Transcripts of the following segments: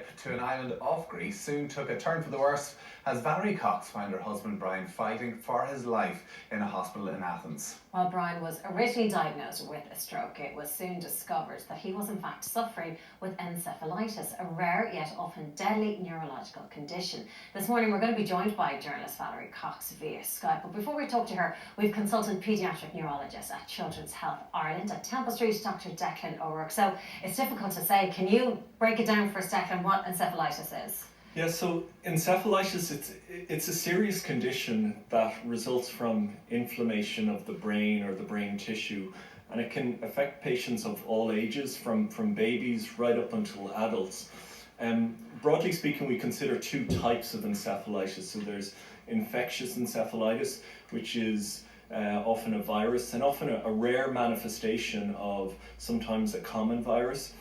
trip to an island off Greece soon took a turn for the worse as Valerie Cox found her husband Brian fighting for his life in a hospital in Athens. While Brian was originally diagnosed with a stroke, it was soon discovered that he was in fact suffering with encephalitis, a rare yet often deadly neurological condition. This morning we're going to be joined by journalist Valerie Cox via Skype. But before we talk to her, we've consulted paediatric neurologist at Children's Health Ireland at Temple Street, Dr. Declan O'Rourke. So it's difficult to say. Can you break it down for us, Declan, what encephalitis is? Yeah, so encephalitis, it's a serious condition that results from inflammation of the brain or the brain tissue, and it can affect patients of all ages, from babies right up until adults. Broadly speaking, we consider two types of encephalitis. So there's infectious encephalitis, which is often a virus and often a rare manifestation of sometimes a common virus.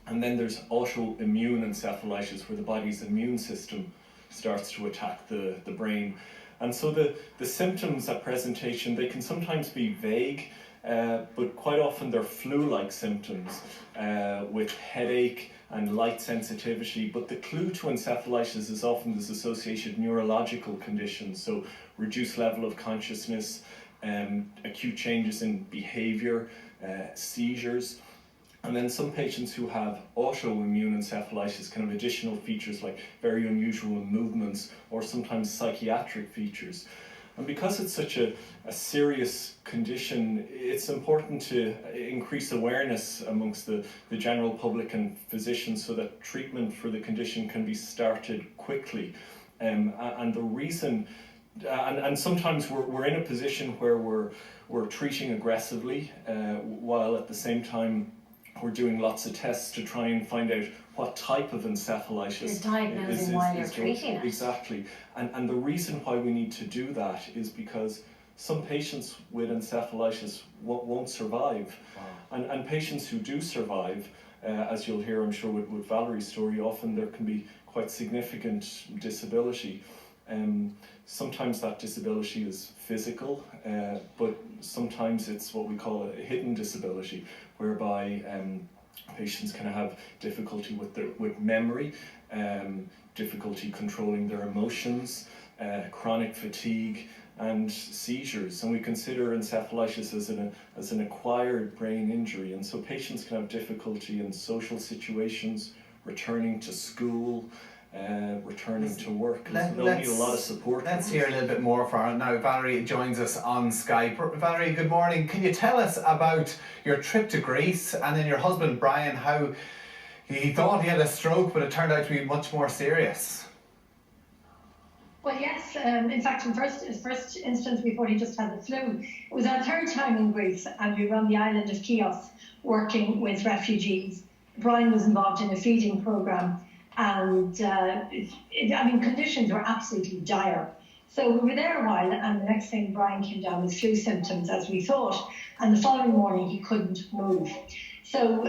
And then there's autoimmune encephalitis, where the body's immune system starts to attack the brain. And so the symptoms at presentation, they can sometimes be vague, but quite often they're flu-like symptoms with headache and light sensitivity. But the clue to encephalitis is often this associated neurological conditions, so reduced level of consciousness, acute changes in behavior, seizures. And then some patients who have autoimmune encephalitis can have additional features like very unusual movements or sometimes psychiatric features. And because it's such a serious condition, it's important to increase awareness amongst the general public and physicians so that treatment for the condition can be started quickly. And the reason, and sometimes we're in a position where we're treating aggressively while at the same time we're doing lots of tests to try and find out what type of encephalitis you're diagnosing while you're treating it. Exactly. And the reason why we need to do that is because some patients with encephalitis won't survive. Wow. And patients who do survive, as you'll hear, I'm sure, with Valerie's story, often there can be quite significant disability. Sometimes that disability is physical, but sometimes it's what we call a hidden disability, whereby patients can have difficulty with memory, difficulty controlling their emotions, chronic fatigue, and seizures. And we consider encephalitis as an acquired brain injury, and so patients can have difficulty in social situations, returning to school, returning to work. They'll need a lot of support. Let's hear a little bit more from her. Now Valerie joins us on Skype. Valerie, good morning. Can you tell us about your trip to Greece and then your husband Brian, how he thought he had a stroke but it turned out to be much more serious? Well, yes, in fact, in his first instance before he just had the flu, it was our third time in Greece and we were on the island of Chios working with refugees. Brian was involved in a feeding programme. And conditions were absolutely dire. So we were there a while, and the next thing, Brian came down with flu symptoms, as we thought. And the following morning, he couldn't move. So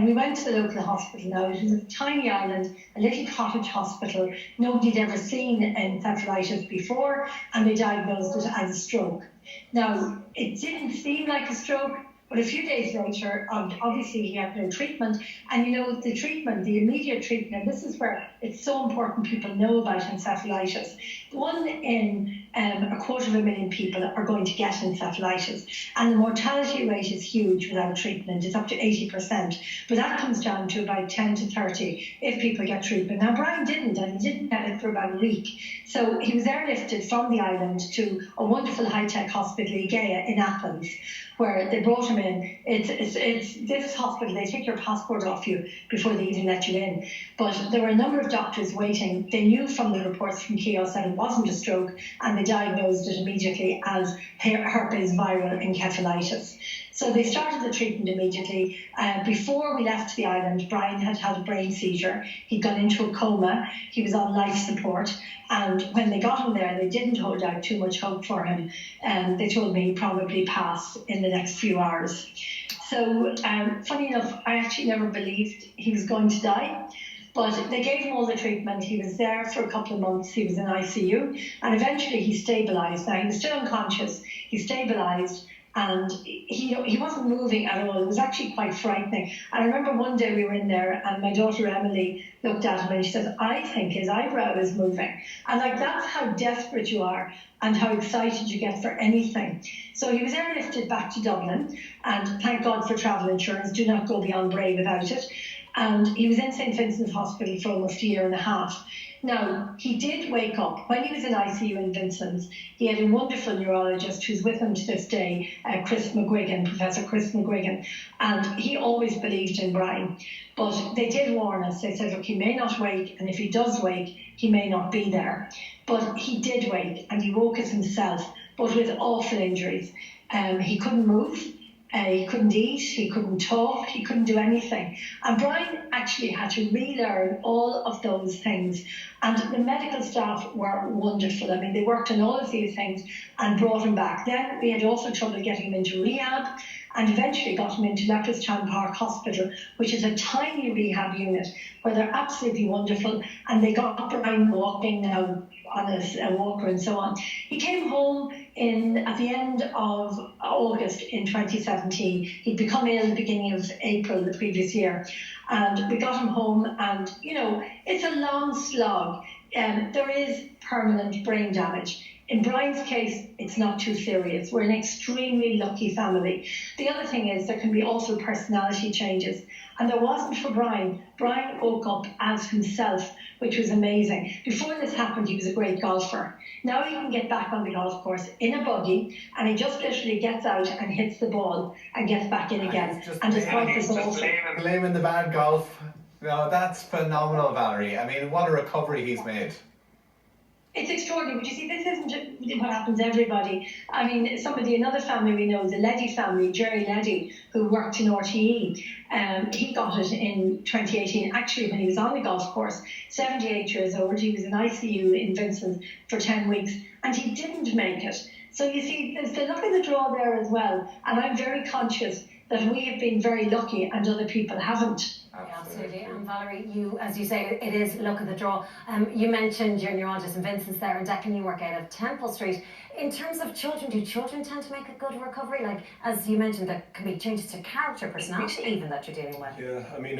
we went to the local hospital. Now, it was a tiny island, a little cottage hospital. Nobody had ever seen encephalitis before, and they diagnosed it as a stroke. Now, it didn't seem like a stroke. But a few days later, obviously he had no treatment. And the treatment, the immediate treatment, and this is where it's so important people know about encephalitis. 1 in 250,000 people are going to get encephalitis. And the mortality rate is huge without treatment. It's up to 80%. But that comes down to about 10 to 30 if people get treatment. Now, Brian didn't, and he didn't get it for about a week. So he was airlifted from the island to a wonderful high-tech hospital, Igea, in Athens, where they brought him in. It's this hospital, they take your passport off you before they even let you in. But there were a number of doctors waiting. They knew from the reports from Chios that it wasn't a stroke, and they diagnosed it immediately as herpes viral encephalitis. So they started the treatment immediately. Before we left the island, Brian had had a brain seizure. He'd gone into a coma. He was on life support. And when they got him there, they didn't hold out too much hope for him. They told me he'd probably pass in the next few hours. So funny enough, I actually never believed he was going to die. But they gave him all the treatment. He was there for a couple of months. He was in ICU. And eventually he stabilised. Now, he was still unconscious. He stabilised. and he wasn't moving at all. It was actually quite frightening. And I remember one day we were in there, and my daughter Emily looked at him and she said, "I think his eyebrow is moving." And like, that's how desperate you are and how excited you get for anything. So he was airlifted back to Dublin, and thank God for travel insurance. Do not go beyond Bray without it. And he was in St. Vincent's Hospital for almost a year and a half. Now, he did wake up. When he was in ICU in Vincent's, he had a wonderful neurologist who's with him to this day, Professor Chris McGuigan, and he always believed in Brian. But they did warn us. They said, look, he may not wake, and if he does wake, he may not be there. But he did wake, and he woke as himself, but with awful injuries. He couldn't move. He couldn't eat, he couldn't talk, he couldn't do anything. And Brian actually had to relearn all of those things. And the medical staff were wonderful. I mean, they worked on all of these things and brought him back. Then we had also trouble getting him into rehab, and eventually got him into Leopardstown Park Hospital, which is a tiny rehab unit where they're absolutely wonderful. And they got Brian walking now on a walker and so on. He came home at the end of August in 2017. He'd become ill at the beginning of April the previous year. And we got him home, and, you know, it's a long slog. There is permanent brain damage. In Brian's case, it's not too serious. We're an extremely lucky family. The other thing is there can be also personality changes. And there wasn't for Brian. Brian woke up as himself, which was amazing. Before this happened, he was a great golfer. Now he can get back on the golf course in a buggy, and he just literally gets out and hits the ball and gets back in again. And his golf is also blaming the bad golf. No, that's phenomenal, Valerie. I mean, what a recovery he's made. It's extraordinary, but you see, this isn't what happens to everybody. I mean, another family we know, the Leddy family, Jerry Leddy, who worked in RTE, he got it in 2018, actually when he was on the golf course, 78 years old. He was in ICU in Vincent for 10 weeks, and he didn't make it. So you see, there's the luck of the draw there as well, and I'm very conscious that we have been very lucky and other people haven't. Absolutely. And Valerie, you, as you say, it is luck of the draw. You mentioned your neurologist in Vincent's there, and Declan, you work out of Temple Street. In terms of children, do children tend to make a good recovery? Like, as you mentioned, there can be changes to character, personality even that you're dealing with. Yeah, I mean,